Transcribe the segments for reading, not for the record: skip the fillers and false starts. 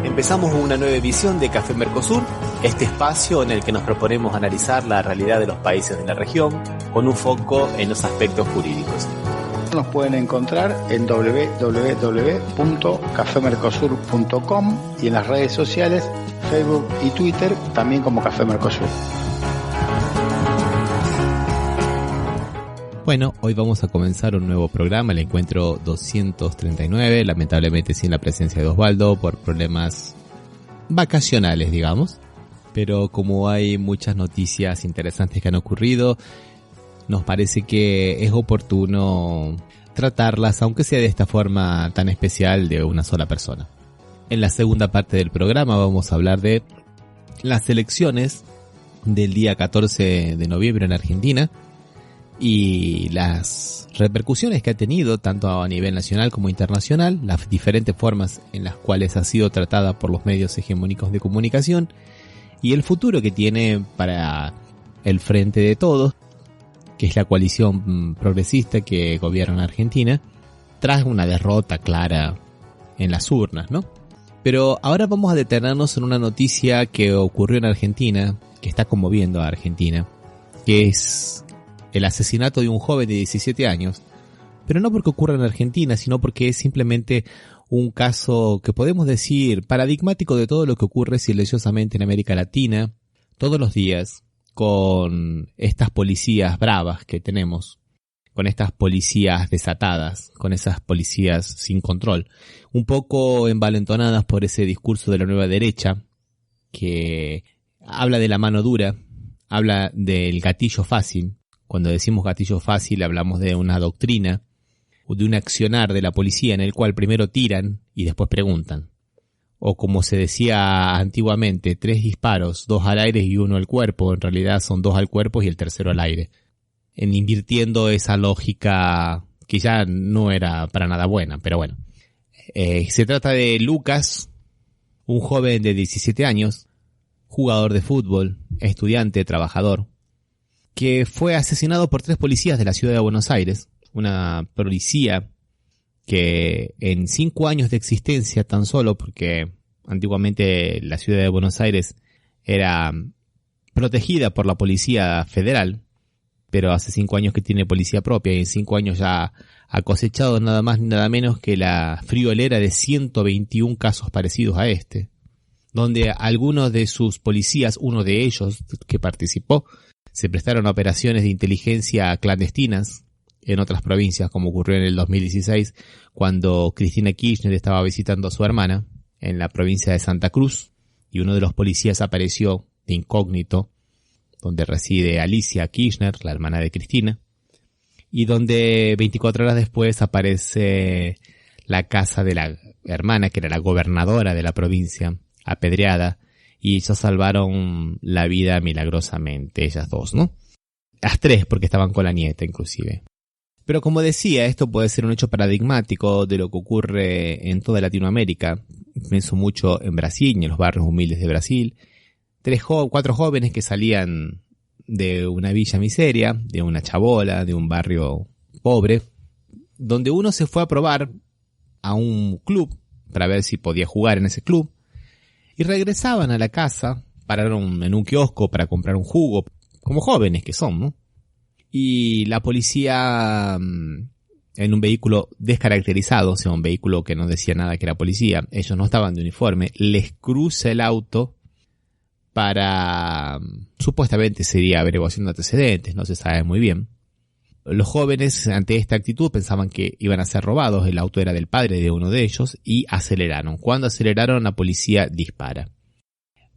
Empezamos una nueva edición de Café Mercosur, este espacio en el que nos proponemos analizar la realidad de los países de la región con un foco en los aspectos jurídicos. Nos pueden encontrar en www.cafemercosur.com y en las redes sociales, Facebook y Twitter, también como Café Mercosur. Bueno, hoy vamos a comenzar un nuevo programa, el encuentro 239, lamentablemente sin la presencia de Osvaldo por problemas vacacionales, digamos. Pero como hay muchas noticias interesantes que han ocurrido, nos parece que es oportuno tratarlas, aunque sea de esta forma tan especial, de una sola persona. En la segunda parte del programa vamos a hablar de las elecciones del día 14 de noviembre en Argentina y las repercusiones que ha tenido tanto a nivel nacional como internacional, las diferentes formas en las cuales ha sido tratada por los medios hegemónicos de comunicación y el futuro que tiene para el Frente de Todos, que es la coalición progresista que gobierna Argentina, tras una derrota clara en las urnas, ¿no? Pero ahora vamos a detenernos en una noticia que ocurrió en Argentina, que está conmoviendo a Argentina, que es el asesinato de un joven de 17 años, pero no porque ocurra en Argentina, sino porque es simplemente un caso que podemos decir paradigmático de todo lo que ocurre silenciosamente en América Latina, todos los días, con estas policías bravas que tenemos, con estas policías desatadas, con esas policías sin control, un poco envalentonadas por ese discurso de la nueva derecha, que habla de la mano dura, habla del gatillo fácil. Cuando decimos gatillo fácil hablamos de una doctrina o de un accionar de la policía en el cual primero tiran y después preguntan. O como se decía antiguamente, 3 disparos, 2 al aire y 1 al cuerpo. En realidad son 2 al cuerpo y el tercero al aire. En invirtiendo esa lógica que ya no era para nada buena, pero bueno. Se trata de Lucas, un joven de 17 años, jugador de fútbol, estudiante, trabajador, que fue asesinado por 3 policías de la ciudad de Buenos Aires, una policía que en 5 años de existencia tan solo, porque antiguamente la ciudad de Buenos Aires era protegida por la policía federal, pero hace 5 años que tiene policía propia y en 5 años ya ha cosechado nada más ni nada menos que la friolera de 121 casos parecidos a este, donde algunos de sus policías, uno de ellos que participó, se prestaron a operaciones de inteligencia clandestinas en otras provincias, como ocurrió en el 2016, cuando Cristina Kirchner estaba visitando a su hermana en la provincia de Santa Cruz, y uno de los policías apareció de incógnito, donde reside Alicia Kirchner, la hermana de Cristina, y donde 24 horas después aparece la casa de la hermana, que era la gobernadora de la provincia, apedreada, y ellos salvaron la vida milagrosamente, ellas dos, ¿no? Las 3, porque estaban con la nieta inclusive. Pero como decía, esto puede ser un hecho paradigmático de lo que ocurre en toda Latinoamérica. Pienso mucho en Brasil y en los barrios humildes de Brasil. 4 jóvenes que salían de una villa miseria, de una chabola, de un barrio pobre, donde uno se fue a probar a un club para ver si podía jugar en ese club, y regresaban a la casa, pararon en un kiosco para comprar un jugo, como jóvenes que son, ¿no? Y la policía, en un vehículo descaracterizado, o sea, un vehículo que no decía nada que era policía, ellos no estaban de uniforme, les cruza el auto para, supuestamente sería averiguación de antecedentes, no se sabe muy bien. Los jóvenes, ante esta actitud, pensaban que iban a ser robados, el auto era del padre de uno de ellos, y aceleraron. Cuando aceleraron, la policía dispara.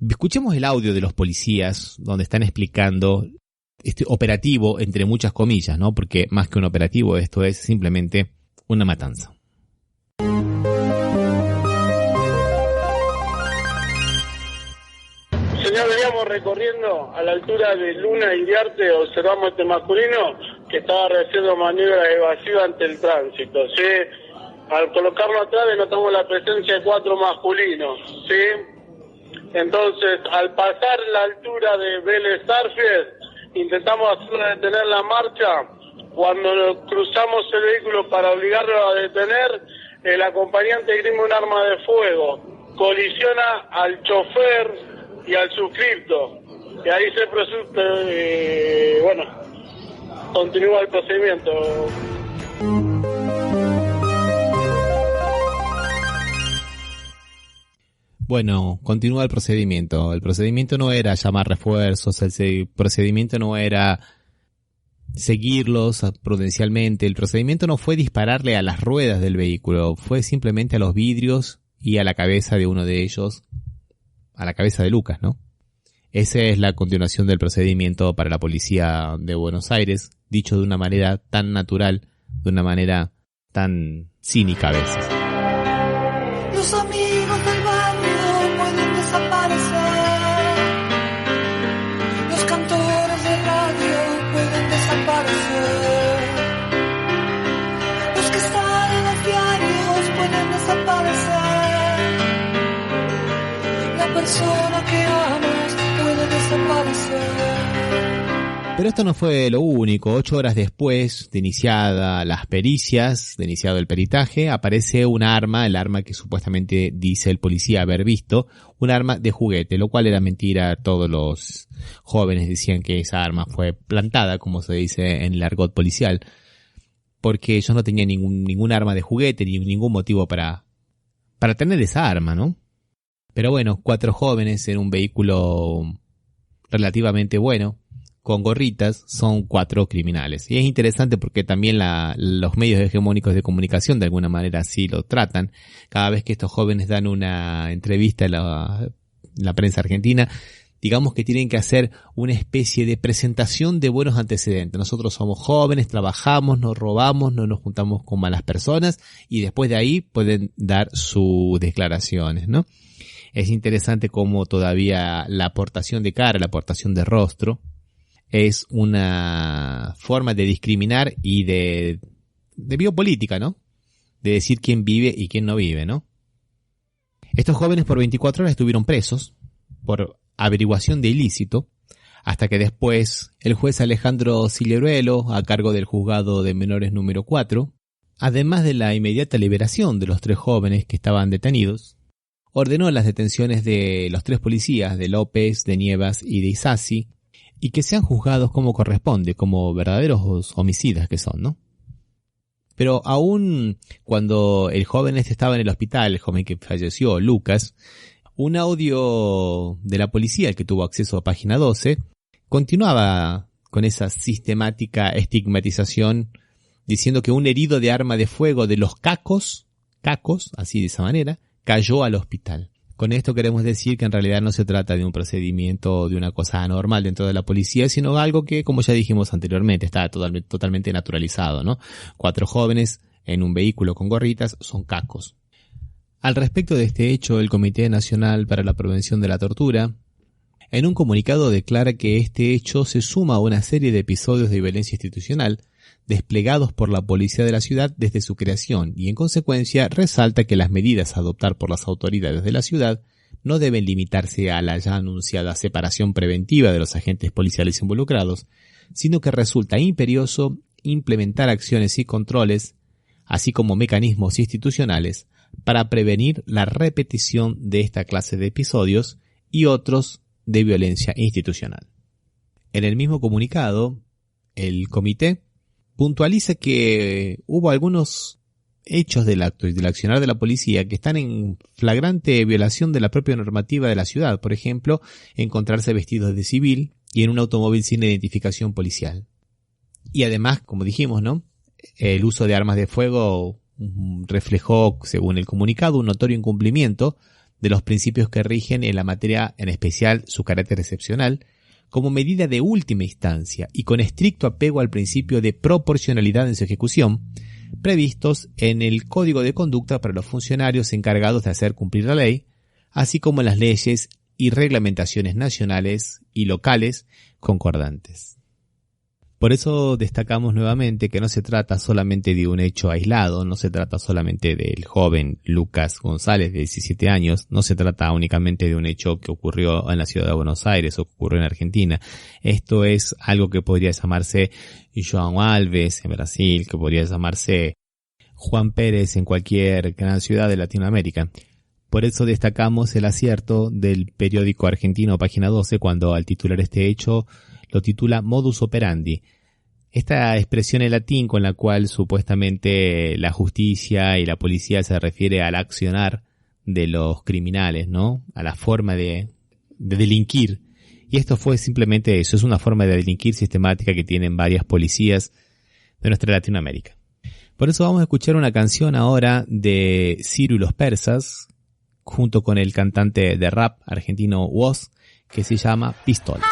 Escuchemos el audio de los policías, donde están explicando este operativo, entre muchas comillas, ¿no? Porque más que un operativo, esto es simplemente una matanza. Señor, veníamos recorriendo a la altura de Luna y Iriarte, observamos este masculino que estaba realizando maniobras evasivas ante el tránsito, ¿sí? Al colocarlo atrás notamos la presencia de 4 masculinos, ¿sí? Entonces, al pasar la altura de Vélez Sarsfield, intentamos hacerlo detener la marcha. Cuando cruzamos el vehículo para obligarlo a detener, el acompañante grima un arma de fuego. colisiona al chofer y al suscripto. Y ahí se continúa el procedimiento. Bueno, continúa el procedimiento. El procedimiento no era llamar refuerzos, el procedimiento no era seguirlos prudencialmente. El procedimiento no fue dispararle a las ruedas del vehículo, fue simplemente a los vidrios y a la cabeza de uno de ellos, a la cabeza de Lucas, ¿no? Esa es la continuación del procedimiento para la policía de Buenos Aires, dicho de una manera tan natural, de una manera tan cínica a veces. Los amigos del barrio pueden desaparecer, los cantores de radio pueden desaparecer, los que están en los diarios pueden desaparecer, la persona que amas puede desaparecer. Pero esto no fue lo único. 8 horas después de iniciada las pericias, de iniciado el peritaje, aparece un arma, el arma que supuestamente dice el policía haber visto, un arma de juguete, lo cual era mentira. Todos los jóvenes decían que esa arma fue plantada, como se dice en el argot policial, porque ellos no tenían ningún arma de juguete, ni ningún motivo para tener esa arma, ¿no? Pero bueno, 4 jóvenes en un vehículo relativamente bueno, con gorritas, son 4 criminales. Y es interesante porque también los medios hegemónicos de comunicación de alguna manera así lo tratan. Cada vez que estos jóvenes dan una entrevista en la prensa argentina, digamos que tienen que hacer una especie de presentación de buenos antecedentes. Nosotros somos jóvenes, trabajamos, no robamos, no nos juntamos con malas personas, y después de ahí pueden dar sus declaraciones, ¿no? Es interesante cómo todavía la aportación de cara, la aportación de rostro, es una forma de discriminar y de biopolítica, ¿no? De decir quién vive y quién no vive, ¿no? Estos jóvenes por 24 horas estuvieron presos por averiguación de ilícito, hasta que después el juez Alejandro Cigliaruelo, a cargo del juzgado de menores número 4, además de la inmediata liberación de los 3 jóvenes que estaban detenidos, ordenó las detenciones de los 3 policías, de López, de Nievas y de Isasi, y que sean juzgados como corresponde, como verdaderos homicidas que son, ¿no? Pero aún cuando el joven estaba en el hospital, el joven que falleció, Lucas, un audio de la policía, el que tuvo acceso a página 12, continuaba con esa sistemática estigmatización, diciendo que un herido de arma de fuego de los cacos, así de esa manera, cayó al hospital. Con esto queremos decir que en realidad no se trata de un procedimiento o de una cosa anormal dentro de la policía, sino algo que, como ya dijimos anteriormente, está totalmente naturalizado, ¿no? 4 jóvenes en un vehículo con gorritas son cacos. Al respecto de este hecho, el Comité Nacional para la Prevención de la Tortura, en un comunicado declara que este hecho se suma a una serie de episodios de violencia institucional desplegados por la policía de la ciudad desde su creación, y en consecuencia resalta que las medidas a adoptar por las autoridades de la ciudad no deben limitarse a la ya anunciada separación preventiva de los agentes policiales involucrados, sino que resulta imperioso implementar acciones y controles, así como mecanismos institucionales, para prevenir la repetición de esta clase de episodios y otros de violencia institucional. En el mismo comunicado, el comité puntualiza que hubo algunos hechos del acto y del accionar de la policía que están en flagrante violación de la propia normativa de la ciudad. Por ejemplo, encontrarse vestidos de civil y en un automóvil sin identificación policial. Y además, como dijimos, ¿no?, el uso de armas de fuego reflejó, según el comunicado, un notorio incumplimiento de los principios que rigen en la materia, en especial su carácter excepcional, como medida de última instancia y con estricto apego al principio de proporcionalidad en su ejecución, previstos en el Código de Conducta para los funcionarios encargados de hacer cumplir la ley, así como en las leyes y reglamentaciones nacionales y locales concordantes. Por eso destacamos nuevamente que no se trata solamente de un hecho aislado, no se trata solamente del joven Lucas González de 17 años, no se trata únicamente de un hecho que ocurrió en la ciudad de Buenos Aires o que ocurrió en Argentina. Esto es algo que podría llamarse João Alves en Brasil, que podría llamarse Juan Pérez en cualquier gran ciudad de Latinoamérica. Por eso destacamos el acierto del periódico argentino Página 12 cuando al titular este hecho lo titula Modus Operandi. Esta expresión en latín con la cual supuestamente la justicia y la policía se refiere al accionar de los criminales, ¿no? A la forma de delinquir. Y esto fue simplemente eso, es una forma de delinquir sistemática que tienen varias policías de nuestra Latinoamérica. Por eso vamos a escuchar una canción ahora de Ciro y los Persas, junto con el cantante de rap argentino Woz, que se llama Pistolas.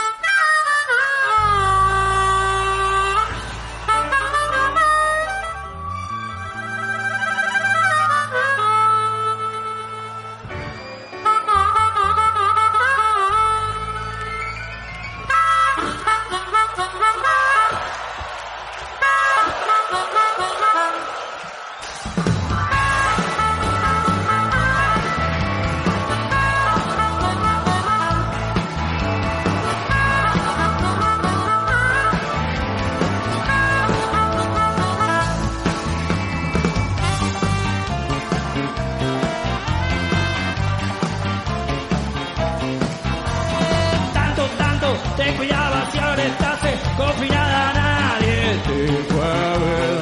Ten cuidado si ahora estás confinada, nadie te puede ver.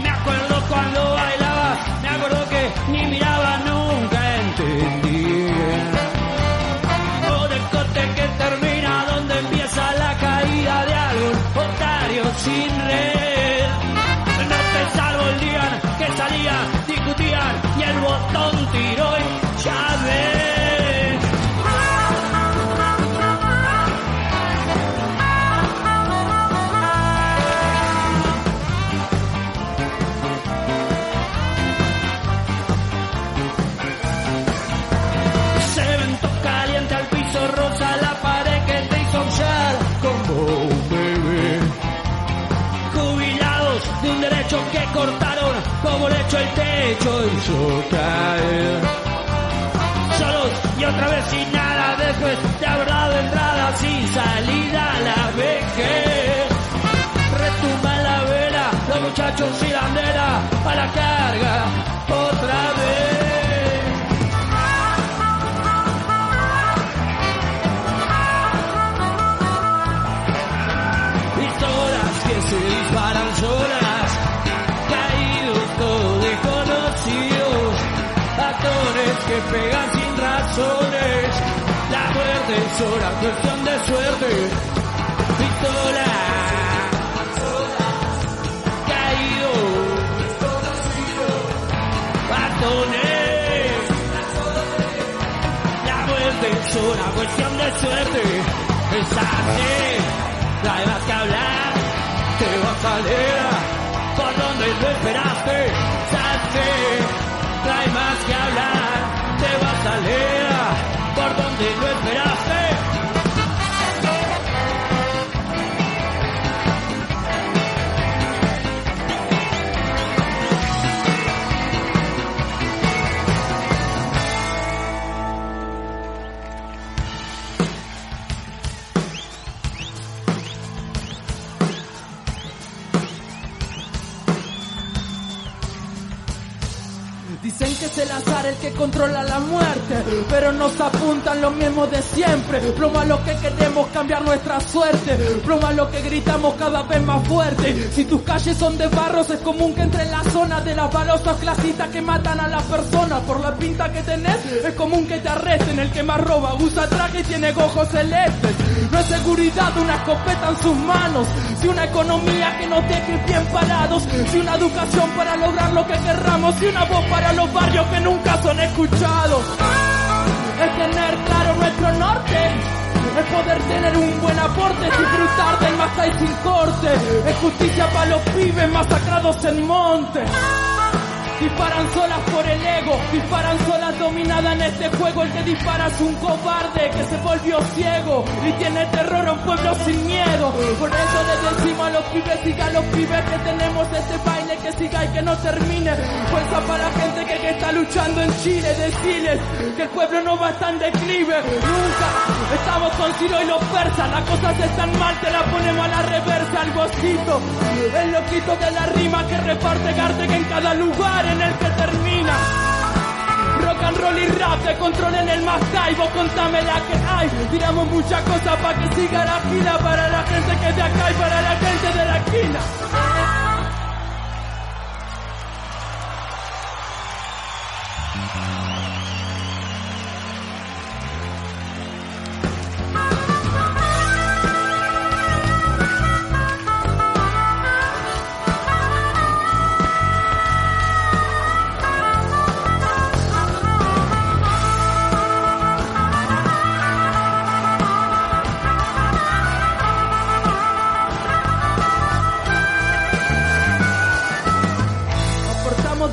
Me acuerdo cuando bailabas, me acuerdo que ni miraba, nunca entendí. O del corte que termina, donde empieza la caída de algún otario sin red. No te salvo el día que salían, discutían y el botón tiró y ya ves. Que cortaron como le echó el techo hizo caer. Solos y otra vez sin nada, después de haber dado entrada sin salida a la vejez. Retumba en la vela, los muchachos y la bandera a la carga otra vez. Pistolas que se disparan solas, actores que pegan sin razones, la muerte es sola cuestión de suerte. Pistola, caído, batones, la muerte es sola cuestión de suerte. Es así, no hay más que hablar, te vas a leer por donde lo esperaste, salte. No hay más que hablar, te vas a leer por donde lo esperaste. Dicen que es el azar el que controla la muerte, pero nos apuntan los mismos de siempre. Plomo a lo que queremos cambiar nuestra suerte, plomo a lo que gritamos cada vez más fuerte. Si tus calles son de barros, es común que entre en la zona de las balosas clasitas que matan a las personas. Por la pinta que tenés, es común que te arresten. El que más roba usa traje y tiene ojos celestes. No es seguridad una escopeta en sus manos, si una economía que nos deje bien parados, si una educación para lograr lo que querramos, si una voz para los barrios que nunca son escuchados. Es tener claro nuestro norte, es poder tener un buen aporte, disfrutar del Masai sin corte, es justicia para los pibes masacrados en monte. Disparan solas por el ego, disparan solas dominada en este juego. El que dispara es un cobarde que se volvió ciego y tiene terror a un pueblo sin miedo. Por eso les decimos a los pibes, sigan los pibes, que tenemos este baile que siga y que no termine. Fuerza para la gente que está luchando en Chile, decirles que el pueblo no va a estar en declive nunca. Estamos con Ciro y los persas, las cosas están mal, te la ponemos a la reversa. El gocito, el loquito de la rima que reparte Garte que en cada lugar en el que termina. Rock and roll te controlen el Mascay, vos contame la que hay. Tiramos muchas cosas pa' que siga la fila, para la gente que es de acá y para la gente de la esquina.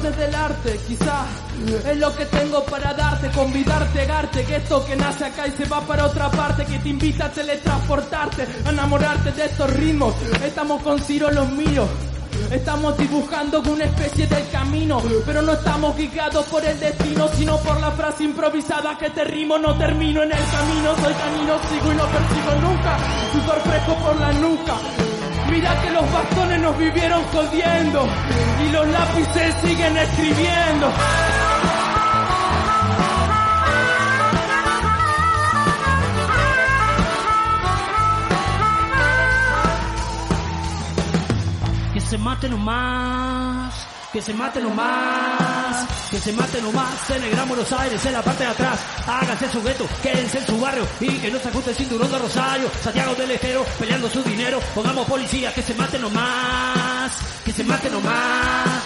Desde el arte, quizás es lo que tengo para darte, convidarte, garte, que esto que nace acá y se va para otra parte, que te invita a teletransportarte, a enamorarte de estos ritmos. Estamos con Ciro los míos, estamos dibujando una especie del camino, pero no estamos guiados por el destino, sino por la frase improvisada que te rimo. No termino en el camino, soy canino, sigo y no persigo nunca, sudor fresco por la nuca. Mira que los bastones nos vivieron jodiendo y los lápices siguen escribiendo. Que se mate nomás, que se mate nomás, que se mate nomás en el Gran Buenos Aires, en la parte de atrás. Háganse su gueto, quédense en su barrio y que no se ajuste el cinturón de Rosario. Santiago del Estero peleando su dinero. Pongamos policía, que se mate nomás, que se mate nomás.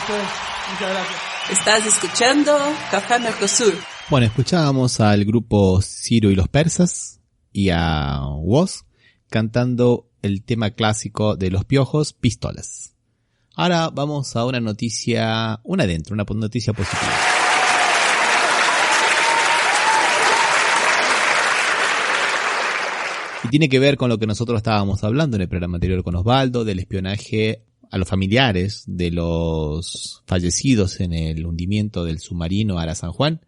Muchas gracias. Estás escuchando Café Mercosur. Bueno, escuchábamos al grupo Ciro y los Persas y a Woz cantando el tema clásico de Los Piojos, Pistolas. Ahora vamos a una noticia, una noticia positiva. Y tiene que ver con lo que nosotros estábamos hablando en el programa anterior con Osvaldo, del espionaje a los familiares de los fallecidos en el hundimiento del submarino Ara San Juan,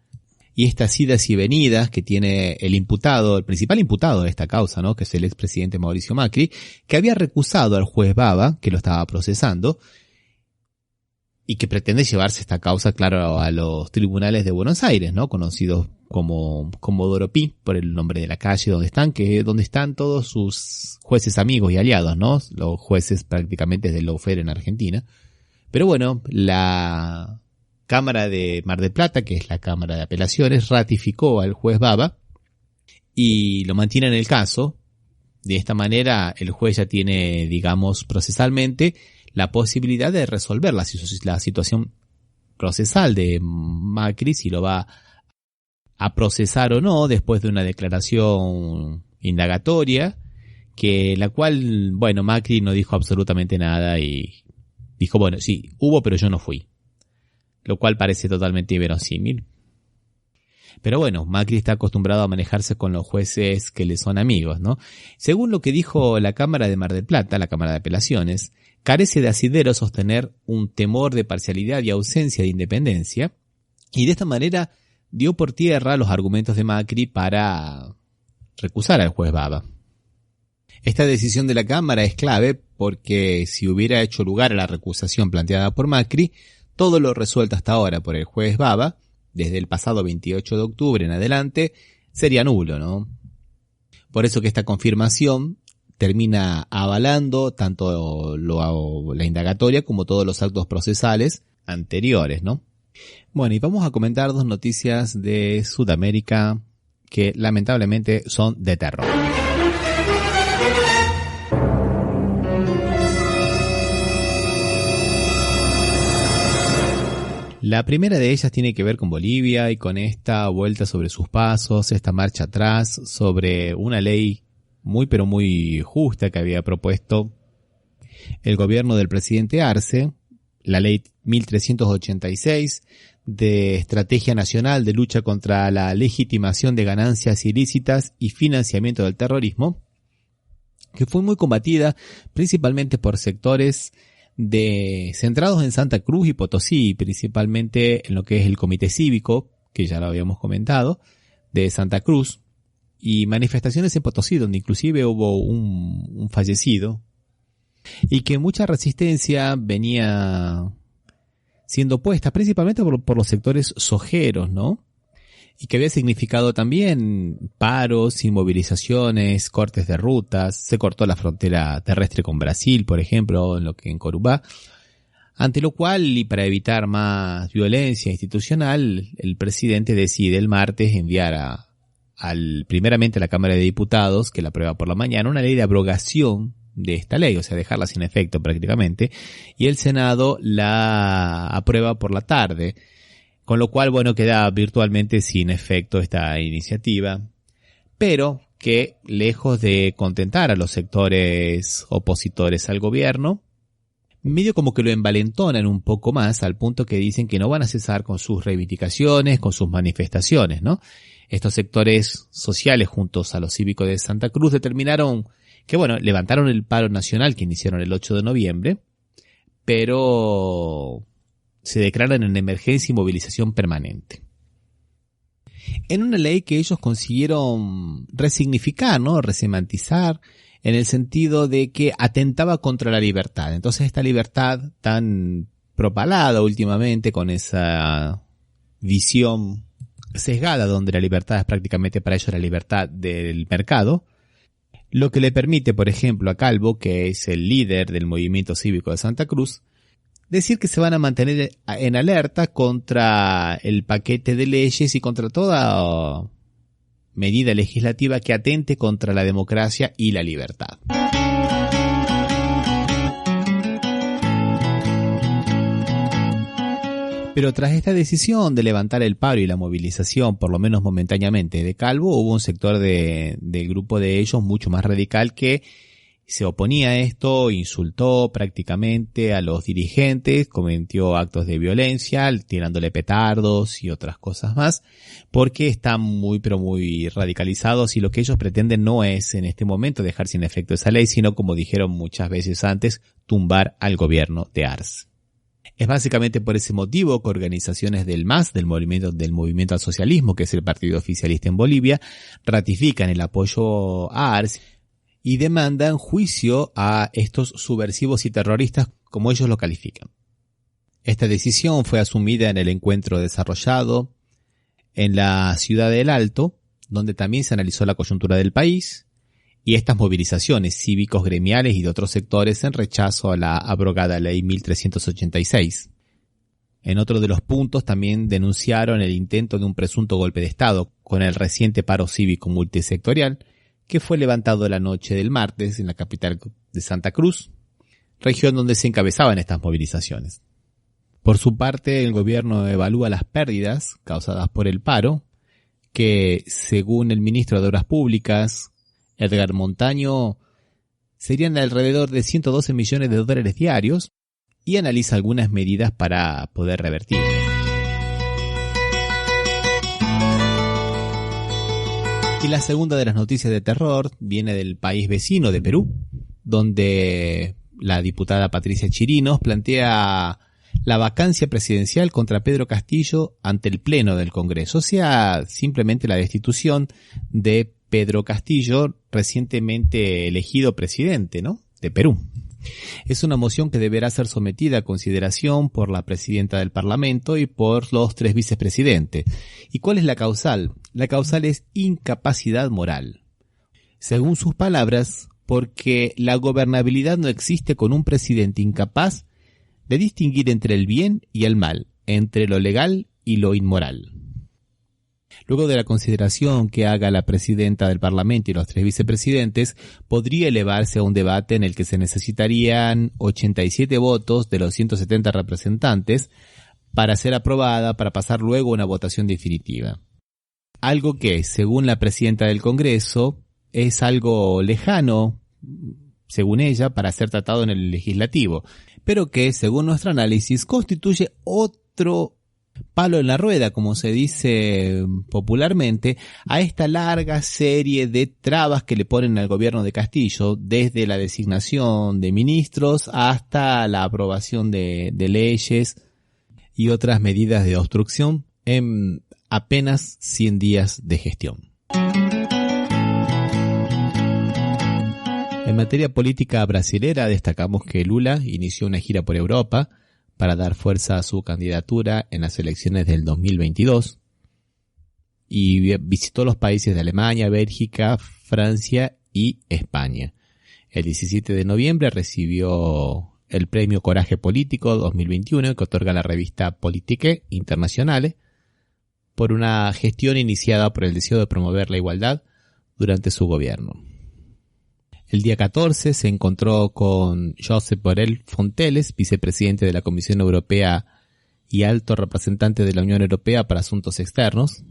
y estas idas y venidas que tiene el principal imputado de esta causa, ¿no?, que es el expresidente Mauricio Macri, que había recusado al juez Baba, que lo estaba procesando, y que pretende llevarse esta causa, claro, a los tribunales de Buenos Aires, ¿no?, conocidos como Comodoro Pi, por el nombre de la calle donde están todos sus jueces amigos y aliados, ¿no?, los jueces prácticamente del lawfare en Argentina. Pero bueno, la Cámara de Mar del Plata, que es la Cámara de Apelaciones, ratificó al juez Baba y lo mantiene en el caso. De esta manera, el juez ya tiene, digamos, procesalmente la posibilidad de resolver la situación procesal de Macri, si lo va a procesar o no, después de una declaración indagatoria, que la cual, bueno, Macri no dijo absolutamente nada y dijo, bueno, sí, hubo, pero yo no fui. Lo cual parece totalmente inverosímil. Pero bueno, Macri está acostumbrado a manejarse con los jueces que le son amigos, ¿no? Según lo que dijo la Cámara de Mar del Plata, la Cámara de Apelaciones, carece de asidero sostener un temor de parcialidad y ausencia de independencia, y de esta manera dio por tierra los argumentos de Macri para recusar al juez Baba. Esta decisión de la Cámara es clave porque si hubiera hecho lugar a la recusación planteada por Macri, todo lo resuelto hasta ahora por el juez Baba, desde el pasado 28 de octubre en adelante, sería nulo, ¿no? Por eso que esta confirmación termina avalando tanto la indagatoria como todos los actos procesales anteriores, ¿no? Bueno, y vamos a comentar dos noticias de Sudamérica que lamentablemente son de terror. La primera de ellas tiene que ver con Bolivia y con esta vuelta sobre sus pasos, esta marcha atrás sobre una ley muy pero muy justa que había propuesto el gobierno del presidente Arce, la ley 1386 de Estrategia Nacional de Lucha contra la Legitimación de Ganancias Ilícitas y Financiamiento del Terrorismo, que fue muy combatida principalmente por sectores centrados en Santa Cruz y Potosí, principalmente en lo que es el Comité Cívico, que ya lo habíamos comentado, de Santa Cruz, y manifestaciones en Potosí, donde inclusive hubo un fallecido, y que mucha resistencia venía siendo puesta principalmente por los sectores sojeros, ¿no? Y que había significado también paros, inmovilizaciones, cortes de rutas. Se cortó la frontera terrestre con Brasil, por ejemplo, en Corumbá. Ante lo cual, y para evitar más violencia institucional, el presidente decide el martes enviar primeramente a la Cámara de Diputados, que la aprueba por la mañana, una ley de abrogación de esta ley, o sea, dejarla sin efecto prácticamente, y el Senado la aprueba por la tarde, con lo cual, bueno, queda virtualmente sin efecto esta iniciativa, pero que, lejos de contentar a los sectores opositores al gobierno, medio como que lo envalentonan un poco más, al punto que dicen que no van a cesar con sus reivindicaciones, con sus manifestaciones, ¿no? Estos sectores sociales, juntos a los cívicos de Santa Cruz, determinaron que, bueno, levantaron el paro nacional que iniciaron el 8 de noviembre, pero se declaran en emergencia y movilización permanente. En una ley que ellos consiguieron resignificar, ¿no? Resemantizar, en el sentido de que atentaba contra la libertad. Entonces esta libertad tan propalada últimamente, con esa visión sesgada donde la libertad es prácticamente para ellos la libertad del mercado, lo que le permite, por ejemplo, a Calvo, que es el líder del movimiento cívico de Santa Cruz, decir que se van a mantener en alerta contra el paquete de leyes y contra toda medida legislativa que atente contra la democracia y la libertad. Pero tras esta decisión de levantar el paro y la movilización, por lo menos momentáneamente, de Calvo, hubo un sector del grupo de ellos mucho más radical que se oponía a esto, insultó prácticamente a los dirigentes, cometió actos de violencia, tirándole petardos y otras cosas más, porque están muy pero muy radicalizados y lo que ellos pretenden no es en este momento dejar sin efecto esa ley, sino, como dijeron muchas veces antes, tumbar al gobierno de Arce. Es básicamente por ese motivo que organizaciones del MAS, del movimiento al socialismo, que es el partido oficialista en Bolivia, ratifican el apoyo a Arce y demandan juicio a estos subversivos y terroristas, como ellos lo califican. Esta decisión fue asumida en el encuentro desarrollado en la ciudad del Alto, donde también se analizó la coyuntura del país y estas movilizaciones cívicos, gremiales y de otros sectores en rechazo a la abrogada ley 1386. En otro de los puntos también denunciaron el intento de un presunto golpe de Estado con el reciente paro cívico multisectorial que fue levantado la noche del martes en la capital de Santa Cruz, región donde se encabezaban estas movilizaciones. Por su parte, el gobierno evalúa las pérdidas causadas por el paro, que según el ministro de Obras Públicas, Edgar Montaño, serían de alrededor de $112 millones diarios, y analiza algunas medidas para poder revertir. Y la segunda de las noticias de terror viene del país vecino de Perú, donde la diputada Patricia Chirinos plantea la vacancia presidencial contra Pedro Castillo ante el Pleno del Congreso, o sea, simplemente la destitución de Pedro Castillo, recientemente elegido presidente, ¿no?, de Perú. Es una moción que deberá ser sometida a consideración por la presidenta del Parlamento y por los 3 vicepresidentes. ¿Y cuál es la causal? La causal es incapacidad moral. Según sus palabras, porque la gobernabilidad no existe con un presidente incapaz de distinguir entre el bien y el mal, entre lo legal y lo inmoral. Luego de la consideración que haga la presidenta del Parlamento y los 3 vicepresidentes, podría elevarse a un debate en el que se necesitarían 87 votos de los 170 representantes para ser aprobada, para pasar luego a una votación definitiva. Algo que, según la presidenta del Congreso, es algo lejano, según ella, para ser tratado en el legislativo, pero que, según nuestro análisis, constituye otro palo en la rueda, como se dice popularmente, a esta larga serie de trabas que le ponen al gobierno de Castillo, desde la designación de ministros hasta la aprobación de leyes y otras medidas de obstrucción en apenas 100 días de gestión. En materia política brasilera, destacamos que Lula inició una gira por Europa para dar fuerza a su candidatura en las elecciones del 2022 y visitó los países de Alemania, Bélgica, Francia y España. El 17 de noviembre recibió el premio Coraje Político 2021 que otorga la revista Politique Internationale por una gestión iniciada por el deseo de promover la igualdad durante su gobierno. El día 14 se encontró con Josep Borrell Fonteles, vicepresidente de la Comisión Europea y alto representante de la Unión Europea para Asuntos Externos,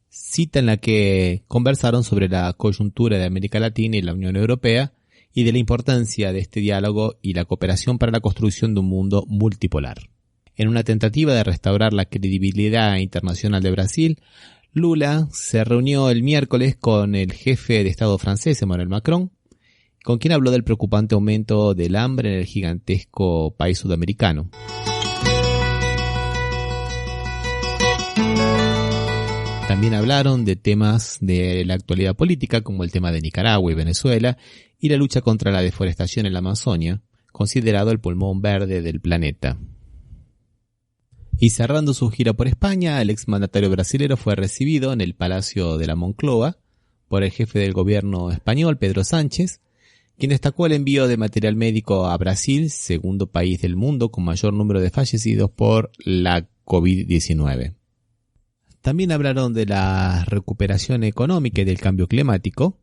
cita en la que conversaron sobre la coyuntura de América Latina y la Unión Europea y de la importancia de este diálogo y la cooperación para la construcción de un mundo multipolar. En una tentativa de restaurar la credibilidad internacional de Brasil, Lula se reunió el miércoles con el jefe de Estado francés, Emmanuel Macron, con quien habló del preocupante aumento del hambre en el gigantesco país sudamericano. También hablaron de temas de la actualidad política, como el tema de Nicaragua y Venezuela, y la lucha contra la deforestación en la Amazonia, considerado el pulmón verde del planeta. Y cerrando su gira por España, el exmandatario brasilero fue recibido en el Palacio de la Moncloa por el jefe del gobierno español, Pedro Sánchez, quien destacó el envío de material médico a Brasil, segundo país del mundo con mayor número de fallecidos por la COVID-19. También hablaron de la recuperación económica y del cambio climático,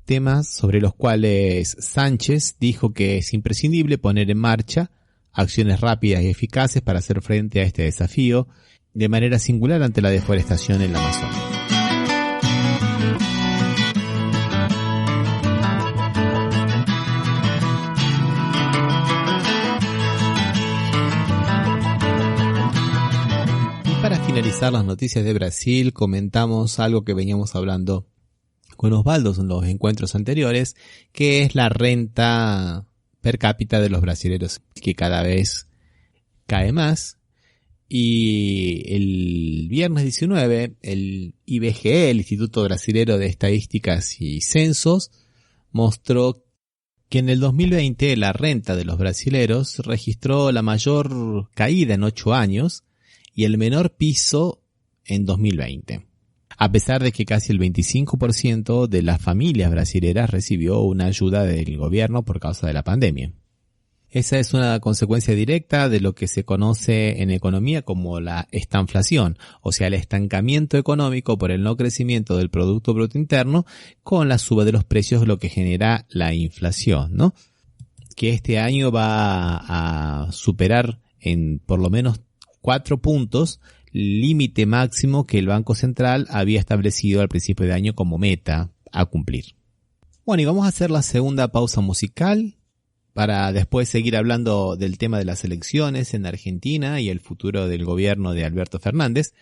temas sobre los cuales Sánchez dijo que es imprescindible poner en marcha acciones rápidas y eficaces para hacer frente a este desafío, de manera singular ante la deforestación en la Amazonia. Para finalizar las noticias de Brasil, comentamos algo que veníamos hablando con Osvaldo en los encuentros anteriores, que es la renta per cápita de los brasileños, que cada vez cae más. Y el viernes 19, el IBGE, el Instituto Brasilero de Estadísticas y Censos, mostró que en el 2020 la renta de los brasileros registró la mayor caída en 8 años, y el menor piso en 2020, a pesar de que casi el 25% de las familias brasileras recibió una ayuda del gobierno por causa de la pandemia. Esa es una consecuencia directa de lo que se conoce en economía como la estanflación, o sea, el estancamiento económico por el no crecimiento del Producto Bruto Interno con la suba de los precios, lo que genera la inflación, ¿no? Que este año va a superar en por lo menos 4 puntos, límite máximo que el Banco Central había establecido al principio de año como meta a cumplir. Bueno, y vamos a hacer la segunda pausa musical para después seguir hablando del tema de las elecciones en Argentina y el futuro del gobierno de Alberto Fernández.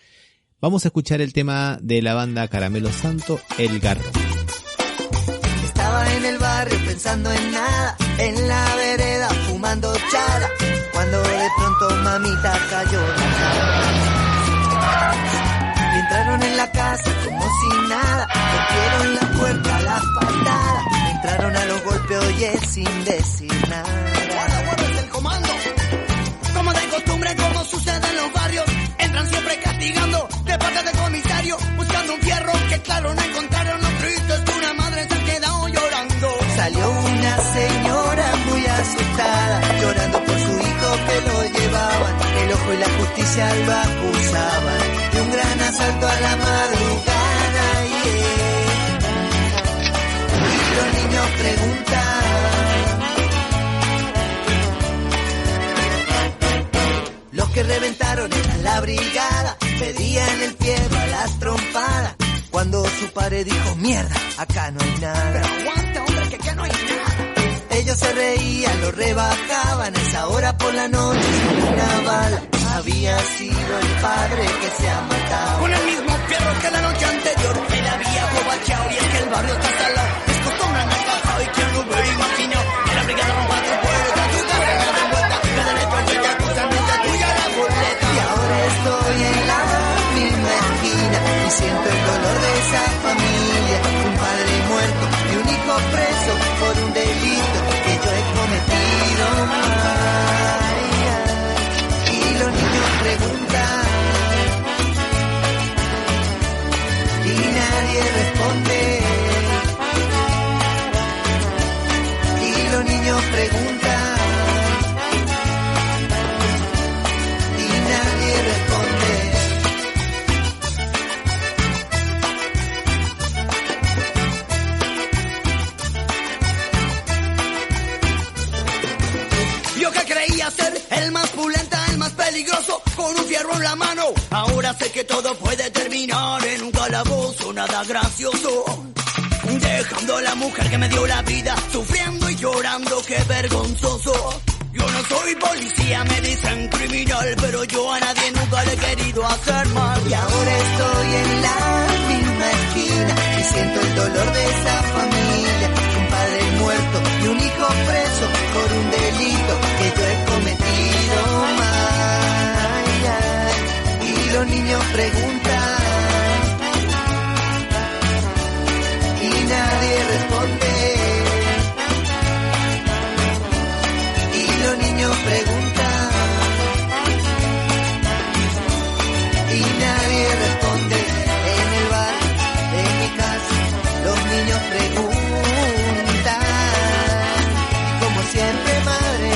Vamos a escuchar el tema de la banda Caramelo Santo, El Garrón. Estaba en el barrio pensando en nada, en la vereda fumando chala, cuando de pronto mamita cayó. Y entraron en la casa como si nada, rompieron la puerta a las patadas, entraron a los golpes, oye, sin decir nada. Bueno, es el comando. Como de costumbre, como sucede en los barrios, entran siempre castigando, de parte de comisario, buscando un fierro que claro no encontraron, los tristes, una madre se ha quedado llorando. Salió una señora muy asustada, llorando por su hijo que lo llevaban, el ojo y la justicia lo acusaban de un gran asalto a la madrugada, y los niños preguntan, los que reventan caía en el fierro a las trompadas. Cuando su padre dijo, mierda, acá no hay nada. Pero aguanta, hombre, que acá no hay nada. Ellos se reían, lo rebajaban. Esa hora por la noche, una bala. Había sido el padre que se ha matado. Con el mismo fierro que la noche anterior. Él había bobachado y es que el barrio está salado. Es costumbre en el bajado y quien lo hubiera imaginado. Que la brigada rompa tu puerta, tu casa de vuelta. Que derecho al ya justamente tuya la boleta. Y ahora estoy en la misma esquina y siento el dolor de esa familia. Un padre muerto y un hijo preso por un delito que yo he cometido. Y los niños preguntan y nadie responde. Y los niños preguntan y nadie responde. Yo que creía ser el más pulenta, el más peligroso, con un fierro en la mano. Ahora sé que todo puede terminar en un calabozo, nada gracioso. Dejando a la mujer que me dio la vida, sufriendo y llorando, qué vergonzoso. Yo no soy policía, me dicen criminal, pero yo a nadie nunca le he querido hacer mal. Y ahora estoy en la misma esquina y siento el dolor de esa familia. Un padre muerto y un hijo preso por un delito que yo he cometido mal. Y los niños preguntan y nadie responde. Y los niños preguntan y nadie responde. En el bar, en mi casa, los niños preguntan. Como siempre, madre,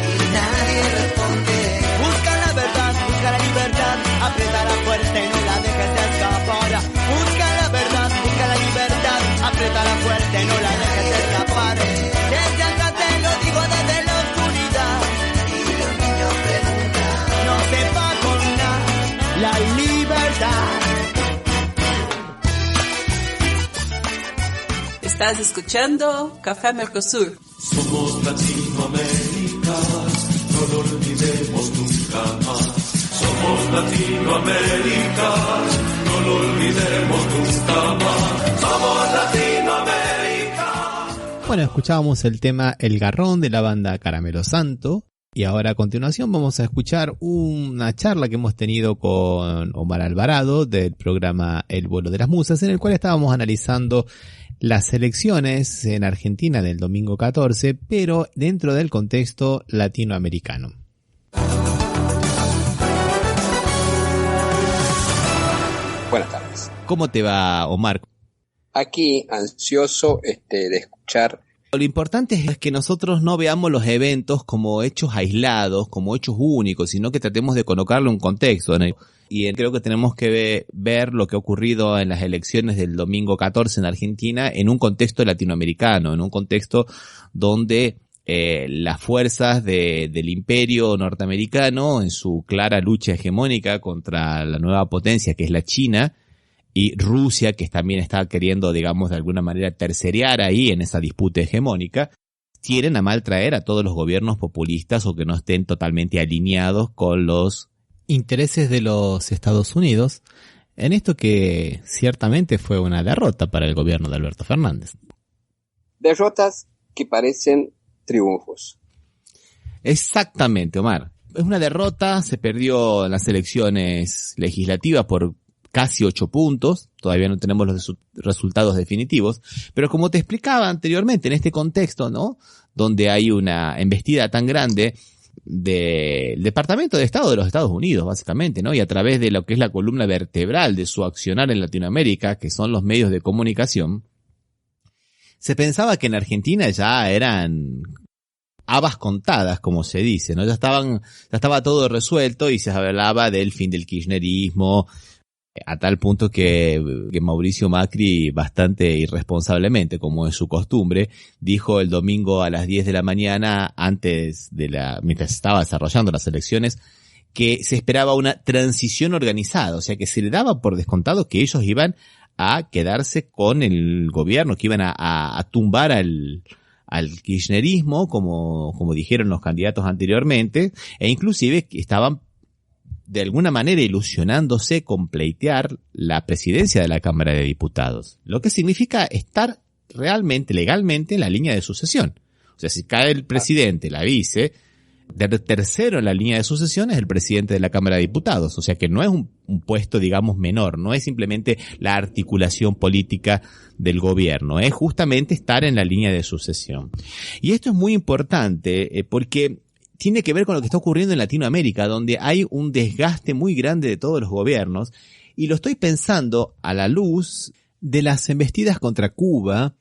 y nadie responde. Busca la verdad, busca la libertad, apriétala fuerte, no la dejes de escapar. Busca la verdad, busca la libertad, apriétala fuerte, no la dejes de escapar. Desde acá te lo digo desde la oscuridad. Y los niños preguntan, no se va con nada, la libertad. Estás escuchando Café Mercosur. Somos Latinoamérica, no lo olvidemos nunca más. Somos Latinoamérica, no lo olvidemos nunca más. Somos Latinoamérica. Bueno, escuchábamos el tema El Garrón de la banda Caramelo Santo. Y ahora a continuación vamos a escuchar una charla que hemos tenido con Omar Alvarado del programa El Vuelo de las Musas, en el cual estábamos analizando las elecciones en Argentina del domingo 14, pero dentro del contexto latinoamericano. Buenas tardes. ¿Cómo te va, Omar? Aquí, ansioso de escuchar. Lo importante es que nosotros no veamos los eventos como hechos aislados, como hechos únicos, sino que tratemos de colocarle un contexto. Y creo que tenemos que ver lo que ha ocurrido en las elecciones del domingo 14 en Argentina en un contexto latinoamericano, en un contexto donde las fuerzas del imperio norteamericano, en su clara lucha hegemónica contra la nueva potencia que es la China, y Rusia, que también está queriendo, digamos, de alguna manera tercerear ahí en esa disputa hegemónica, quieren a mal traer a todos los gobiernos populistas o que no estén totalmente alineados con los intereses de los Estados Unidos, en esto que ciertamente fue una derrota para el gobierno de Alberto Fernández. Derrotas que parecen triunfos. Exactamente, Omar. Es una derrota, se perdió en las elecciones legislativas por casi 8 puntos, todavía no tenemos los resultados definitivos, pero como te explicaba anteriormente, en este contexto, ¿no?, donde hay una embestida tan grande del Departamento de Estado de los Estados Unidos, básicamente, ¿no?, y a través de lo que es la columna vertebral de su accionar en Latinoamérica, que son los medios de comunicación, se pensaba que en Argentina ya eran habas contadas, como se dice, ¿no? Ya estaba todo resuelto y se hablaba del fin del kirchnerismo, a tal punto que Mauricio Macri, bastante irresponsablemente, como es su costumbre, dijo el domingo a las 10 de la mañana, mientras estaba desarrollando las elecciones, que se esperaba una transición organizada, o sea que se le daba por descontado que ellos iban a quedarse con el gobierno, que iban a tumbar al kirchnerismo, como dijeron los candidatos anteriormente, e inclusive estaban de alguna manera ilusionándose con pleitear la presidencia de la Cámara de Diputados, lo que significa estar realmente, legalmente, en la línea de sucesión. O sea, si cae el presidente, la vice, tercero en la línea de sucesión es el presidente de la Cámara de Diputados. O sea que no es un puesto, digamos, menor, no es simplemente la articulación política del gobierno, es justamente estar en la línea de sucesión. Y esto es muy importante porque tiene que ver con lo que está ocurriendo en Latinoamérica, donde hay un desgaste muy grande de todos los gobiernos, y lo estoy pensando a la luz de las embestidas contra Cuba,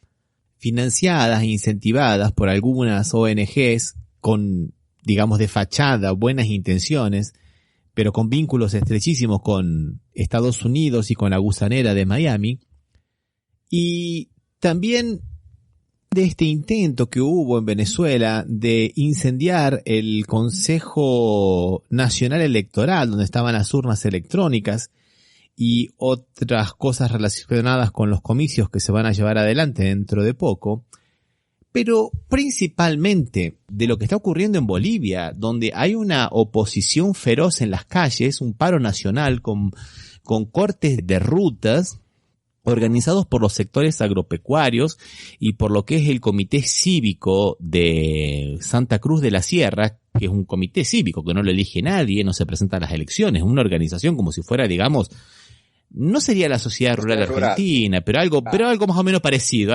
financiadas e incentivadas por algunas ONGs con, digamos, de fachada, buenas intenciones, pero con vínculos estrechísimos con Estados Unidos y con la gusanera de Miami, y también de este intento que hubo en Venezuela de incendiar el Consejo Nacional Electoral, donde estaban las urnas electrónicas y otras cosas relacionadas con los comicios que se van a llevar adelante dentro de poco, pero principalmente de lo que está ocurriendo en Bolivia, donde hay una oposición feroz en las calles, un paro nacional con cortes de rutas, organizados por los sectores agropecuarios y por lo que es el Comité Cívico de Santa Cruz de la Sierra, que es un comité cívico que no lo elige nadie, no se presenta a las elecciones, una organización como si fuera, digamos, no sería la Sociedad Rural Argentina, pero algo más o menos parecido,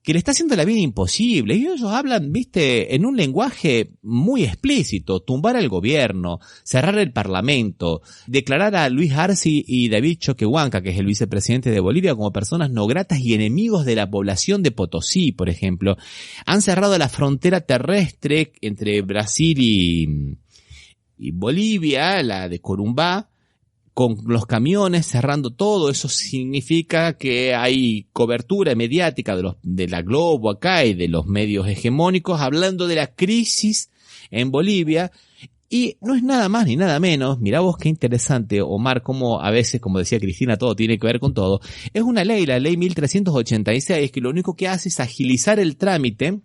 que le está haciendo la vida imposible, y ellos hablan, viste, en un lenguaje muy explícito: tumbar al gobierno, cerrar el parlamento, declarar a Luis Arce y David Choquehuanca, que es el vicepresidente de Bolivia, como personas no gratas y enemigos de la población de Potosí, por ejemplo. Han cerrado la frontera terrestre entre Brasil y Bolivia, la de Corumbá, con los camiones cerrando todo. Eso significa que hay cobertura mediática de la Globo acá y de los medios hegemónicos hablando de la crisis en Bolivia, y no es nada más ni nada menos. Mirá vos qué interesante, Omar, como a veces, como decía Cristina, todo tiene que ver con todo. Es una ley, la ley 1386, que lo único que hace es agilizar el trámite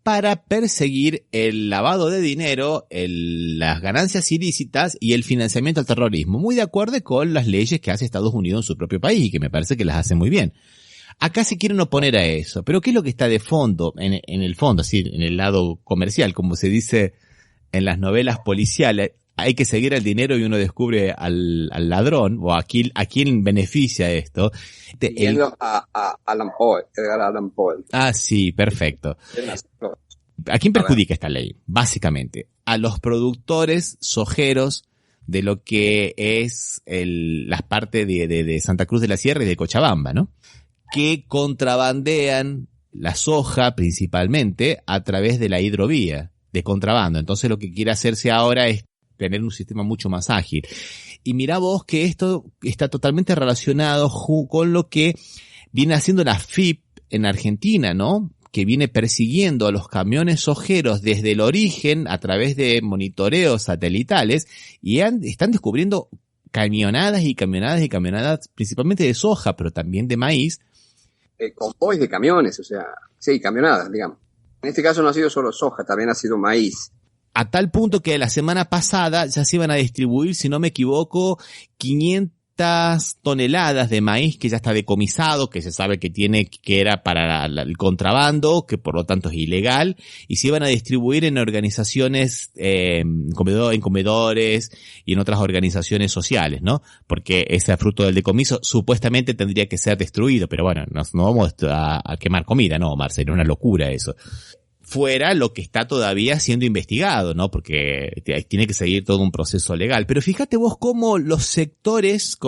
para perseguir el lavado de dinero, las ganancias ilícitas y el financiamiento al terrorismo, muy de acuerdo con las leyes que hace Estados Unidos en su propio país, y que me parece que las hace muy bien. Acá se quieren oponer a eso, pero ¿qué es lo que está de fondo, en el fondo, así, en el lado comercial, como se dice en las novelas policiales? Hay que seguir el dinero y uno descubre al ladrón, o a quién beneficia esto. A Alan Poe, Edgar Allan Poe. Ah, sí, perfecto. ¿A quién perjudica esta ley? Básicamente, a los productores sojeros de lo que es las partes de Santa Cruz de la Sierra y de Cochabamba, ¿no? Que contrabandean la soja principalmente a través de la hidrovía, de contrabando. Entonces lo que quiere hacerse ahora es tener un sistema mucho más ágil. Y mirá vos que esto está totalmente relacionado con lo que viene haciendo la FIP en Argentina, ¿no? Que viene persiguiendo a los camiones sojeros desde el origen a través de monitoreos satelitales, y están descubriendo camionadas y camionadas y camionadas, principalmente de soja, pero también de maíz. Convoys de camiones, o sea, sí, camionadas, digamos. En este caso no ha sido solo soja, también ha sido maíz. A tal punto que la semana pasada ya se iban a distribuir, si no me equivoco, 500 toneladas de maíz que ya está decomisado, que se sabe que era para el contrabando, que por lo tanto es ilegal, y se iban a distribuir en organizaciones, en comedores y en otras organizaciones sociales, ¿no? Porque ese fruto del decomiso supuestamente tendría que ser destruido, pero bueno, no vamos a quemar comida, no, Omar, sería una locura eso. Fuera lo que está todavía siendo investigado, ¿no? Porque tiene que seguir todo un proceso legal. Pero fíjate vos cómo los sectores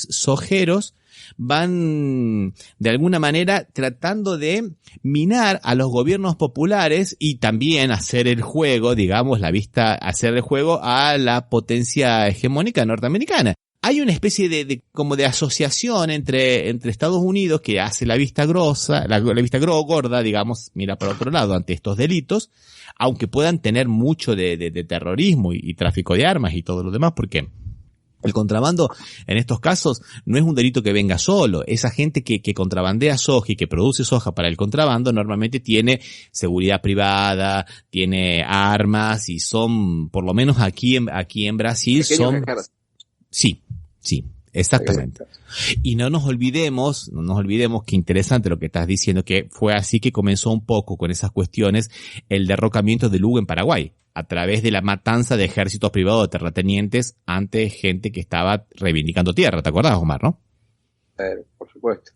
sojeros van de alguna manera tratando de minar a los gobiernos populares y también hacer el juego, digamos, hacer el juego a la potencia hegemónica norteamericana. hay una especie de como de asociación entre Estados Unidos, que hace la vista grosa, la vista gorda, digamos, mira por otro lado ante estos delitos, aunque puedan tener mucho de terrorismo y tráfico de armas y todo lo demás, porque el contrabando en estos casos no es un delito que venga solo. Esa gente que contrabandea soja y que produce soja para el contrabando normalmente tiene seguridad privada, tiene armas y son, por lo menos aquí en Brasil, son... Sí, exactamente. Y no nos olvidemos que interesante lo que estás diciendo, que fue así que comenzó un poco con esas cuestiones el derrocamiento de Lugo en Paraguay, a través de la matanza de ejércitos privados de terratenientes ante gente que estaba reivindicando tierra. ¿Te acordás, Omar, no? Por supuesto.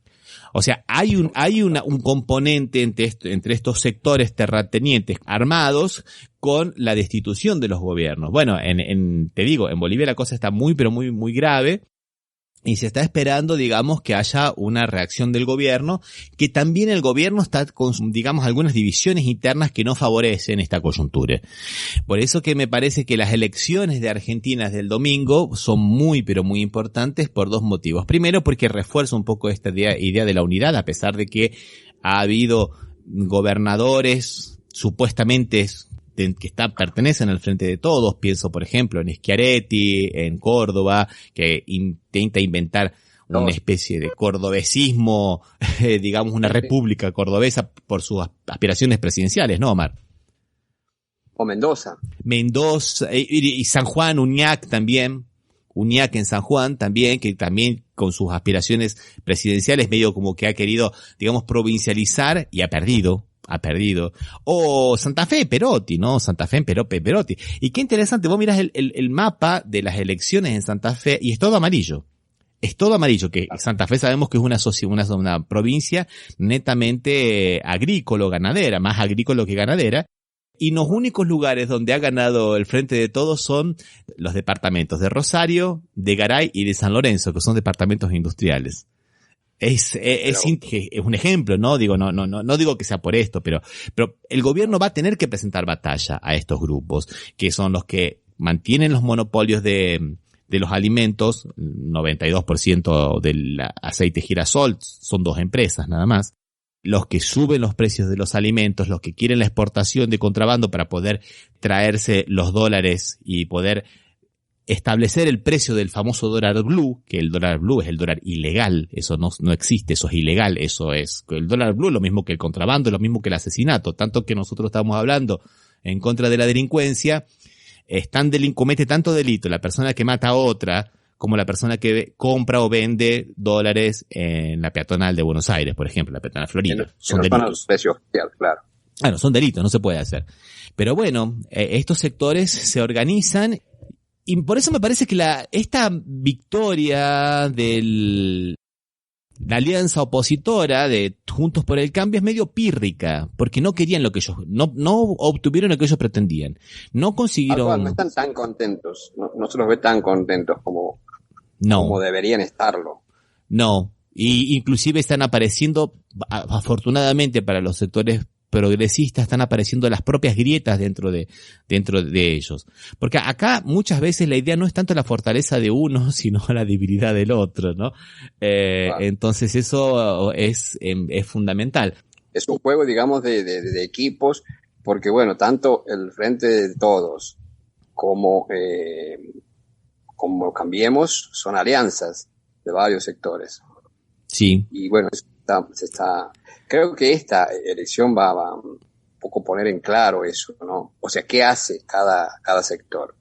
O sea, hay un componente entre estos sectores terratenientes armados con la destitución de los gobiernos. Bueno, te digo, en Bolivia la cosa está muy, pero muy, muy grave. Y se está esperando, digamos, que haya una reacción del gobierno, que también el gobierno está con, digamos, algunas divisiones internas que no favorecen esta coyuntura. Por eso que me parece que las elecciones de Argentina del domingo son muy, pero muy importantes por dos motivos. Primero, porque refuerza un poco esta idea de la unidad, a pesar de que ha habido gobernadores supuestamente que pertenecen al Frente de Todos. Pienso, por ejemplo, en Schiaretti, en Córdoba, que intenta inventar una especie de cordobesismo, digamos una república cordobesa por sus aspiraciones presidenciales, ¿no, Omar? O Mendoza. Y San Juan, Uñac también. Uñac en San Juan también, que también con sus aspiraciones presidenciales medio como que ha querido, digamos, provincializar y ha perdido. O Santa Fe, Perotti, ¿no? Santa Fe, Perotti. Y qué interesante, vos mirás el mapa de las elecciones en Santa Fe y es todo amarillo. Es todo amarillo, que Santa Fe sabemos que es una provincia netamente agrícola-ganadera, más agrícola que ganadera. Y los únicos lugares donde ha ganado el Frente de Todos son los departamentos de Rosario, de Garay y de San Lorenzo, que son departamentos industriales. Es un ejemplo, ¿no? Digo, no digo que sea por esto, pero el gobierno va a tener que presentar batalla a estos grupos, que son los que mantienen los monopolios de los alimentos. 92% del aceite girasol son dos empresas nada más. Los que suben los precios de los alimentos, los que quieren la exportación de contrabando para poder traerse los dólares y poder establecer el precio del famoso dólar blue, que el dólar blue es el dólar ilegal, eso no existe, eso es ilegal, eso es, el dólar blue es lo mismo que el contrabando, es lo mismo que el asesinato, tanto que nosotros estamos hablando en contra de la delincuencia, comete tanto delito la persona que mata a otra, como la persona que compra o vende dólares en la peatonal de Buenos Aires, por ejemplo, la peatonal Florida. Son delitos. Claro, son delitos, no se puede hacer. Pero bueno, estos sectores se organizan. Y por eso me parece que esta victoria de la alianza opositora de Juntos por el Cambio es medio pírrica, porque no querían lo que ellos, no obtuvieron lo que ellos pretendían. No consiguieron. No están tan contentos, no se los ve tan contentos como deberían estarlo. No, y inclusive están apareciendo, afortunadamente para los sectores progresistas, están apareciendo las propias grietas dentro de ellos. Porque acá muchas veces la idea no es tanto la fortaleza de uno, sino la debilidad del otro, ¿no? Entonces eso es fundamental. Es un juego, digamos, de equipos, porque bueno, tanto el Frente de Todos como Cambiemos son alianzas de varios sectores. Sí. Y bueno, creo que esta elección va a un poco poner en claro eso, ¿no? O sea, ¿qué hace cada sector?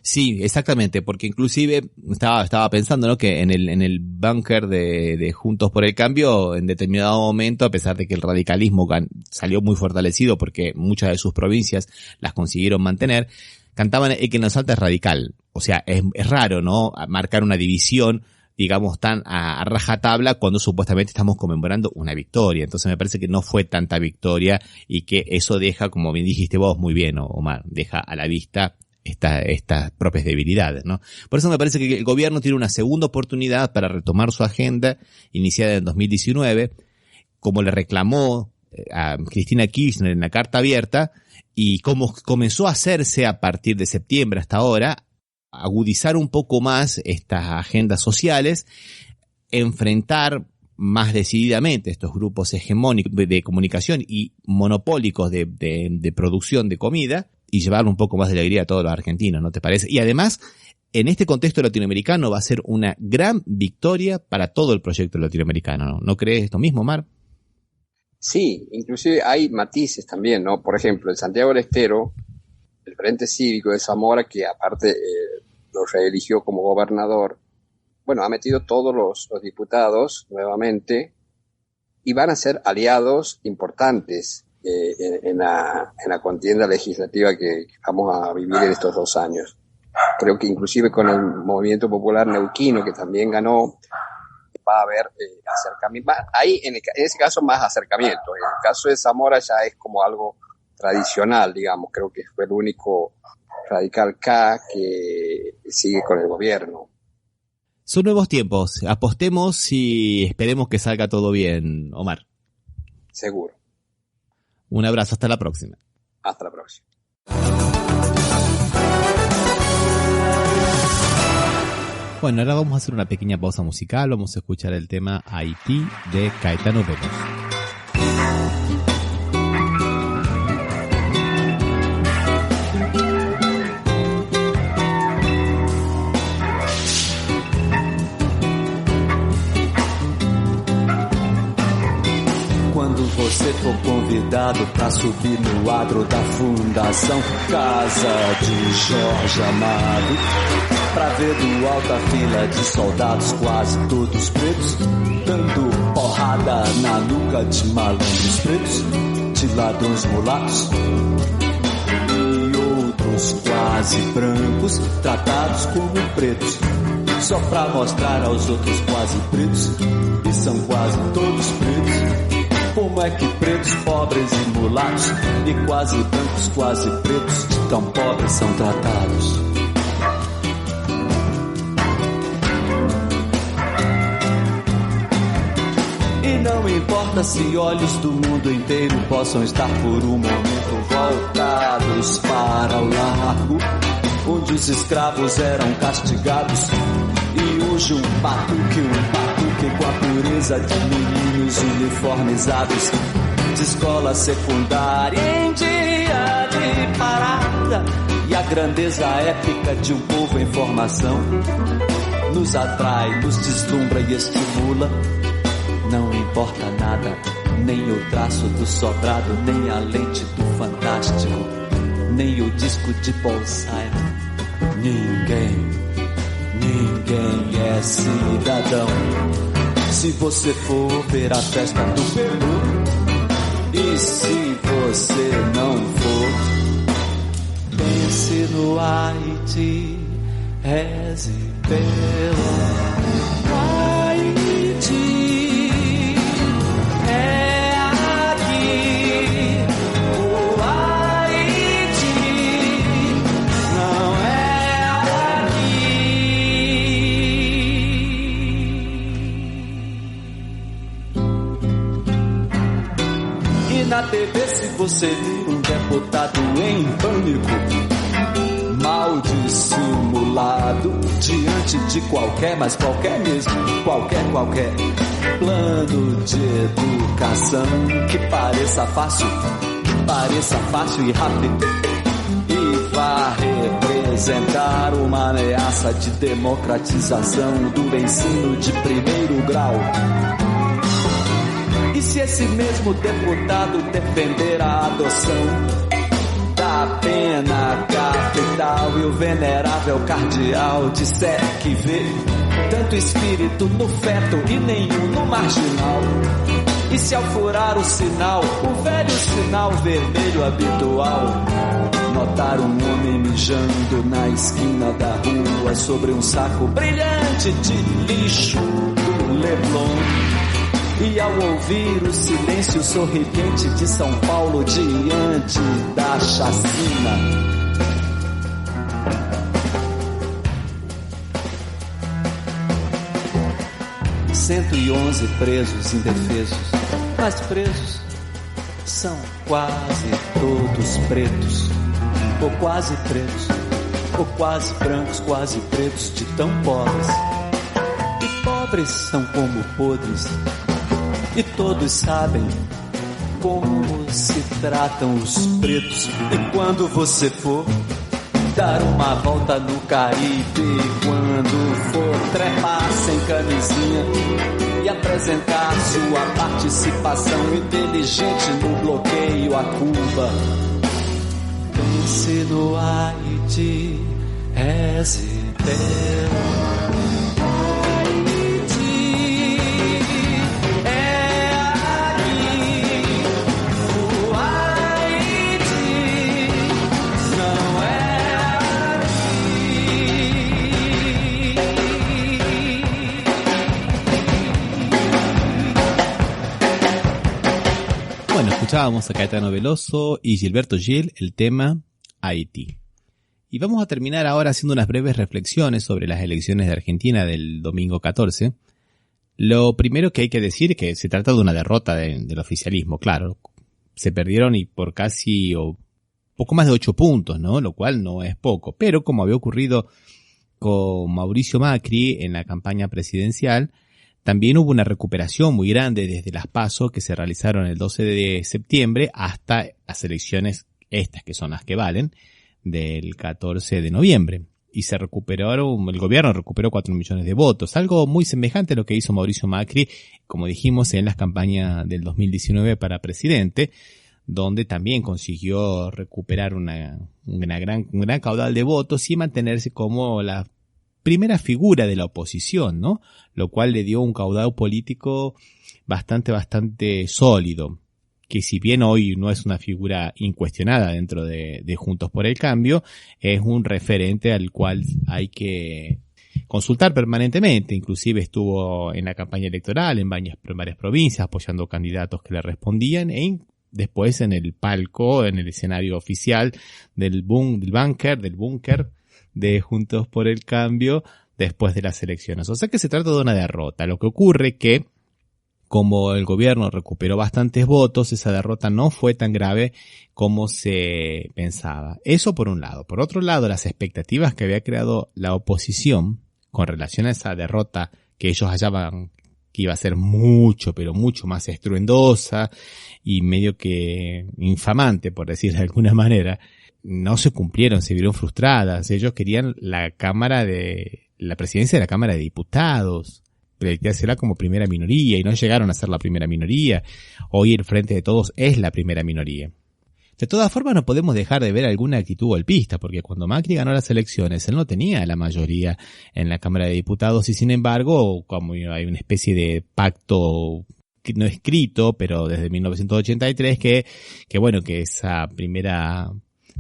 Sí, exactamente, porque inclusive estaba pensando, ¿no? Que en el búnker de Juntos por el Cambio, en determinado momento, a pesar de que el radicalismo salió muy fortalecido porque muchas de sus provincias las consiguieron mantener, cantaban el que nos salta es radical. O sea, es raro, ¿no? Marcar una división, digamos, tan a rajatabla cuando supuestamente estamos conmemorando una victoria. Entonces me parece que no fue tanta victoria y que eso deja, como bien dijiste vos muy bien, Omar, deja a la vista estas propias debilidades, ¿no? Por eso me parece que el gobierno tiene una segunda oportunidad para retomar su agenda iniciada en 2019, como le reclamó a Cristina Kirchner en la carta abierta, y como comenzó a hacerse a partir de septiembre hasta ahora, agudizar un poco más estas agendas sociales, enfrentar más decididamente estos grupos hegemónicos de comunicación y monopólicos de producción de comida y llevarle un poco más de alegría a todos los argentinos, ¿no te parece? Y además, en este contexto latinoamericano va a ser una gran victoria para todo el proyecto latinoamericano, ¿no? ¿No crees esto mismo, Omar? Sí, inclusive hay matices también, ¿no? Por ejemplo, en Santiago del Estero, el Frente Cívico de Zamora, que aparte lo reeligió como gobernador, bueno, ha metido todos los diputados nuevamente y van a ser aliados importantes en la contienda legislativa que vamos a vivir en estos 2 años. Creo que inclusive con el Movimiento Popular Neuquino, que también ganó, va a haber acercamiento. Ahí, en ese caso, más acercamiento. En el caso de Zamora ya es como algo tradicional, digamos. Creo que fue el único radical K que sigue con el gobierno. Son nuevos tiempos. Apostemos y esperemos que salga todo bien, Omar. Seguro. Un abrazo. Hasta la próxima. Hasta la próxima. Bueno, ahora vamos a hacer una pequeña pausa musical. Vamos a escuchar el tema Haití de Caetano Veloz. Quando você for convidado pra subir no adro da Fundação Casa de Jorge Amado, pra ver do alto a fila de soldados quase todos pretos, dando porrada na nuca de malandros pretos, de ladrões mulatos e outros quase brancos, tratados como pretos, só pra mostrar aos outros quase pretos, e são quase todos pretos. Como é que pretos, pobres e mulatos, e quase brancos, quase pretos, de tão pobres são tratados? E não importa se olhos do mundo inteiro possam estar por um momento voltados para o largo, onde os escravos eram castigados, e hoje um batuque com a pureza de meninos uniformizados de escola secundária em dia de parada, e a grandeza épica de um povo em formação nos atrai, nos deslumbra e estimula. Não importa nada, nem o traço do sobrado, nem a lente do fantástico, nem o disco de Paul Simon. Ninguém é cidadão. Se você for ver a festa do Peru, e se você não for, pense no Haiti, reze pelo Haiti. É aqui, o Haiti não é aqui. E na TV, se você vir um deputado em pânico, mal dissimulado, diante de qualquer, mas qualquer mesmo, qualquer plano de educação que pareça fácil e rápido, e vá representar uma ameaça de democratização do ensino de primeiro grau. E se esse mesmo deputado defender a adoção da pena capital, e o venerável cardeal disser que vê tanto espírito no feto e nenhum no marginal, e se ao furar o sinal, o velho sinal vermelho habitual, notar um homem mijando na esquina da rua sobre um saco brilhante de lixo do Leblon, e ao ouvir o silêncio sorridente de São Paulo diante da chacina, 111 presos indefesos, mas presos são quase todos pretos, ou quase pretos, ou quase brancos, quase pretos, de tão pobres. E pobres são como podres, e todos sabem como se tratam os pretos. E quando você for dar uma volta no Caribe, quando for trepar sem camisinha e apresentar sua participação inteligente no bloqueio a Cuba, pense no Haiti, Bueno, escuchábamos a Caetano Veloso y Gilberto Gil el tema Haití. Y vamos a terminar ahora haciendo unas breves reflexiones sobre las elecciones de Argentina del domingo 14. Lo primero que hay que decir es que se trata de una derrota del oficialismo, claro. Se perdieron y por casi o poco más de 8 puntos, ¿no? Lo cual no es poco. Pero como había ocurrido con Mauricio Macri en la campaña presidencial, también hubo una recuperación muy grande desde las PASO que se realizaron el 12 de septiembre hasta las elecciones estas que son las que valen del 14 de noviembre. Y se recuperaron, el gobierno recuperó 4 millones de votos, algo muy semejante a lo que hizo Mauricio Macri, como dijimos, en las campañas del 2019 para presidente, donde también consiguió recuperar un gran caudal de votos y mantenerse como la primera figura de la oposición, ¿no? Lo cual le dio un caudal político bastante sólido, que si bien hoy no es una figura incuestionada dentro de Juntos por el Cambio, es un referente al cual hay que consultar permanentemente. Inclusive estuvo en la campaña electoral en varias provincias apoyando candidatos que le respondían después en el palco, en el escenario oficial del búnker de Juntos por el Cambio después de las elecciones. O sea que se trata de una derrota. Lo que ocurre que, como el gobierno recuperó bastantes votos, esa derrota no fue tan grave como se pensaba. Eso por un lado. Por otro lado, las expectativas que había creado la oposición con relación a esa derrota que ellos hallaban que iba a ser mucho, pero mucho más estruendosa y medio que infamante, por decir de alguna manera, no se cumplieron, se vieron frustradas. Ellos querían la presidencia de la Cámara de Diputados, planteársela como primera minoría y no llegaron a ser la primera minoría. Hoy el Frente de Todos es la primera minoría. De todas formas no podemos dejar de ver alguna actitud golpista, porque cuando Macri ganó las elecciones él no tenía la mayoría en la Cámara de Diputados y sin embargo, como hay una especie de pacto no escrito, pero desde 1983 que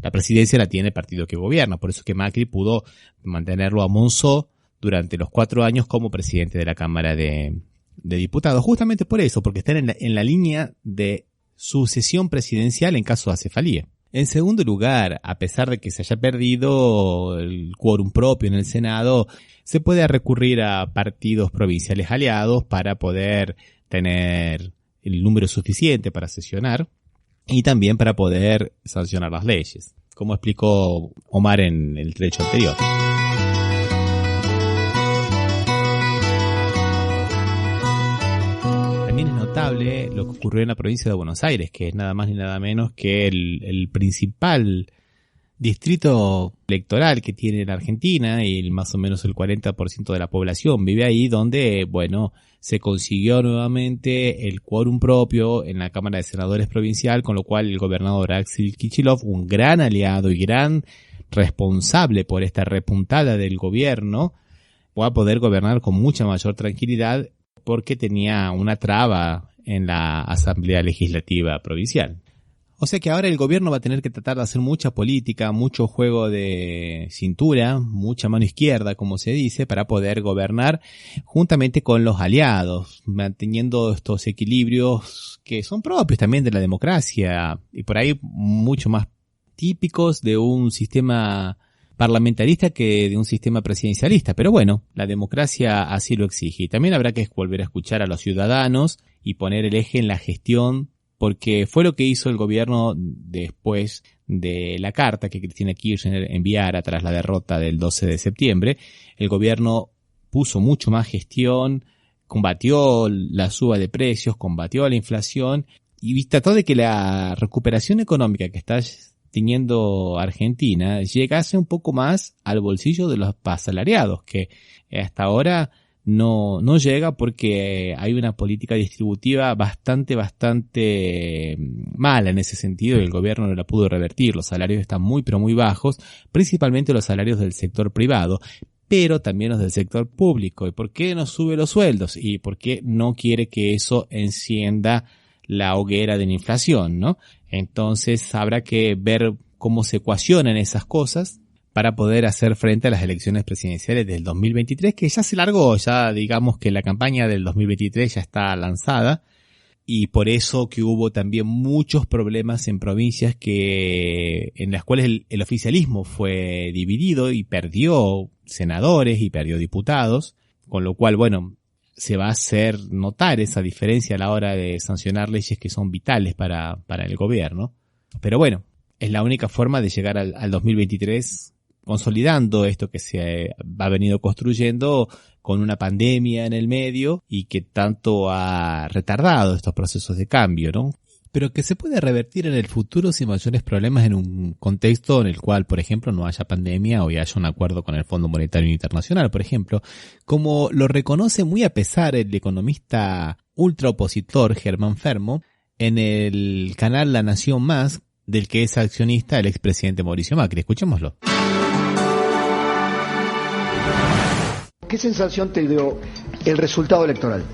la presidencia la tiene el partido que gobierna. Por eso que Macri pudo mantenerlo a Monzó durante los 4 años como presidente de la Cámara de Diputados. Justamente por eso, porque están en la línea de sucesión presidencial en caso de acefalía. En segundo lugar, a pesar de que se haya perdido el quórum propio en el Senado, se puede recurrir a partidos provinciales aliados para poder tener el número suficiente para sesionar y también para poder sancionar las leyes, como explicó Omar en el trecho anterior. También es notable lo que ocurrió en la provincia de Buenos Aires, que es nada más ni nada menos que el principal distrito electoral que tiene la Argentina, y más o menos el 40% de la población vive ahí, donde, se consiguió nuevamente el quórum propio en la Cámara de Senadores provincial, con lo cual el gobernador Axel Kicillof, un gran aliado y gran responsable por esta repuntada del gobierno, va a poder gobernar con mucha mayor tranquilidad porque tenía una traba en la Asamblea Legislativa Provincial. O sea que ahora el gobierno va a tener que tratar de hacer mucha política, mucho juego de cintura, mucha mano izquierda, como se dice, para poder gobernar juntamente con los aliados, manteniendo estos equilibrios que son propios también de la democracia y por ahí mucho más típicos de un sistema parlamentarista que de un sistema presidencialista. Pero bueno, la democracia así lo exige. Y también habrá que volver a escuchar a los ciudadanos y poner el eje en la gestión, porque fue lo que hizo el gobierno después de la carta que Cristina Kirchner enviara tras la derrota del 12 de septiembre, el gobierno puso mucho más gestión, combatió la suba de precios, combatió la inflación y trató de que la recuperación económica que está teniendo Argentina llegase un poco más al bolsillo de los asalariados, que hasta ahora no llega porque hay una política distributiva bastante mala en ese sentido y el gobierno no la pudo revertir. Los salarios están muy pero muy bajos, principalmente los salarios del sector privado, pero también los del sector público. ¿Y por qué no sube los sueldos? ¿Y por qué no quiere que eso encienda la hoguera de la inflación, no? Entonces habrá que ver cómo se ecuacionan esas cosas para poder hacer frente a las elecciones presidenciales del 2023, que ya se largó, ya digamos que la campaña del 2023 ya está lanzada, y por eso que hubo también muchos problemas en provincias en las cuales el oficialismo fue dividido y perdió senadores y perdió diputados, con lo cual, bueno, se va a hacer notar esa diferencia a la hora de sancionar leyes que son vitales para el gobierno. Pero bueno, es la única forma de llegar al 2023 consolidando esto que se ha venido construyendo con una pandemia en el medio y que tanto ha retardado estos procesos de cambio, ¿no? Pero que se puede revertir en el futuro sin mayores problemas en un contexto en el cual, por ejemplo, no haya pandemia o haya un acuerdo con el Fondo Monetario Internacional, por ejemplo, como lo reconoce muy a pesar el economista ultraopositor Germán Fermo en el canal La Nación Más, del que es accionista el expresidente Mauricio Macri. Escuchémoslo. ¿Qué sensación te dio el resultado electoral?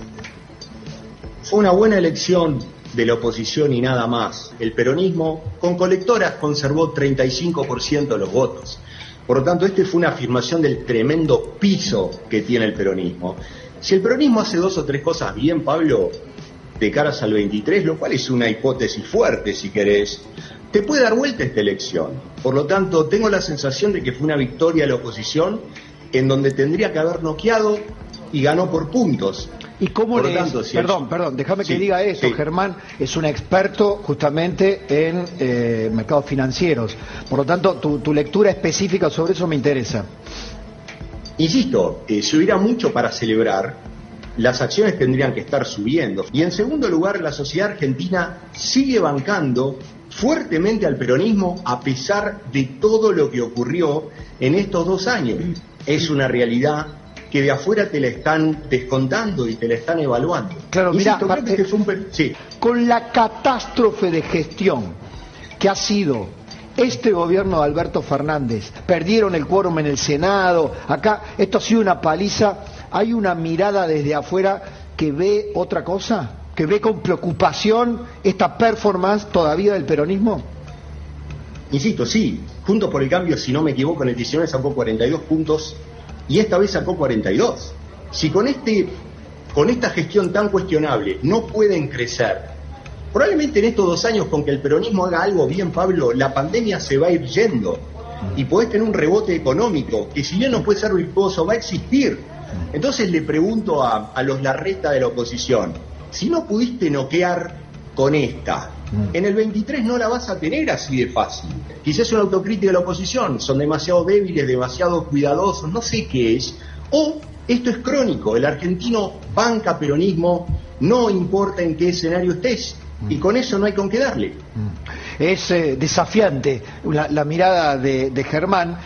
Fue una buena elección de la oposición y nada más. El peronismo, con colectoras, conservó 35% de los votos. Por lo tanto, fue una afirmación del tremendo piso que tiene el peronismo. Si el peronismo hace 2 o 3 cosas bien, Pablo, de caras al 23, lo cual es una hipótesis fuerte, si querés, te puede dar vuelta esta elección. Por lo tanto, tengo la sensación de que fue una victoria de la oposición en donde tendría que haber noqueado y ganó por puntos. ¿Y cómo le Perdón, déjame que diga eso. Sí. Germán es un experto justamente en mercados financieros. Por lo tanto, tu lectura específica sobre eso me interesa. Insisto, si hubiera mucho para celebrar, las acciones tendrían que estar subiendo. Y en segundo lugar, la sociedad argentina sigue bancando fuertemente al peronismo a pesar de todo lo que ocurrió en estos 2 años. Es una realidad que de afuera te la están descontando y te la están evaluando. Claro, mira, con la catástrofe de gestión que ha sido este gobierno de Alberto Fernández, perdieron el quórum en el Senado, acá esto ha sido una paliza, ¿hay una mirada desde afuera que ve otra cosa? ¿Que ve con preocupación esta performance todavía del peronismo? Insisto, sí, Juntos por el Cambio, si no me equivoco, en el 19 sacó 42 puntos y esta vez sacó 42. Si con esta gestión tan cuestionable no pueden crecer, probablemente en estos 2 años con que el peronismo haga algo bien, Pablo, la pandemia se va a ir yendo y podés tener un rebote económico que si bien no puede ser virtuoso, va a existir. Entonces le pregunto a los Larreta de la oposición, si no pudiste noquear con esta, en el 23 no la vas a tener así de fácil. Quizás una autocrítica de la oposición, son demasiado débiles, demasiado cuidadosos, no sé qué es. O esto es crónico, el argentino banca peronismo, no importa en qué escenario estés, y con eso no hay con qué darle. Es desafiante la mirada de Germán.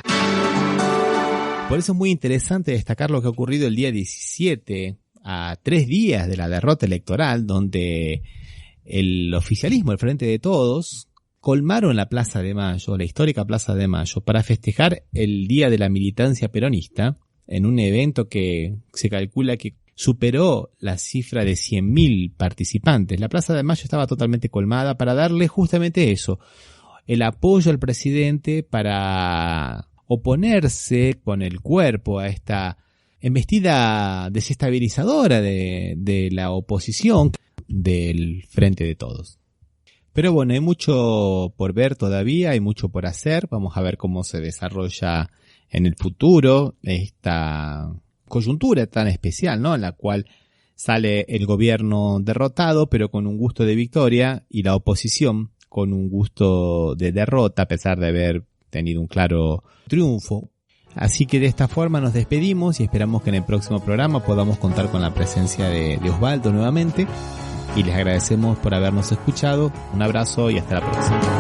Por eso es muy interesante destacar lo que ha ocurrido el día 17, a 3 días de la derrota electoral, donde el oficialismo, el Frente de Todos, colmaron la Plaza de Mayo, la histórica Plaza de Mayo, para festejar el Día de la Militancia Peronista, en un evento que se calcula que superó la cifra de 100.000 participantes. La Plaza de Mayo estaba totalmente colmada para darle justamente eso, el apoyo al presidente para oponerse con el cuerpo a esta embestida desestabilizadora de la oposición del Frente de Todos. Pero bueno, hay mucho por ver todavía, hay mucho por hacer. Vamos a ver cómo se desarrolla en el futuro esta coyuntura tan especial, ¿no? En la cual sale el gobierno derrotado, pero con un gusto de victoria, y la oposición con un gusto de derrota a pesar de haber tenido un claro triunfo. Así que de esta forma nos despedimos y esperamos que en el próximo programa podamos contar con la presencia de Osvaldo nuevamente, y les agradecemos por habernos escuchado. Un abrazo y hasta la próxima.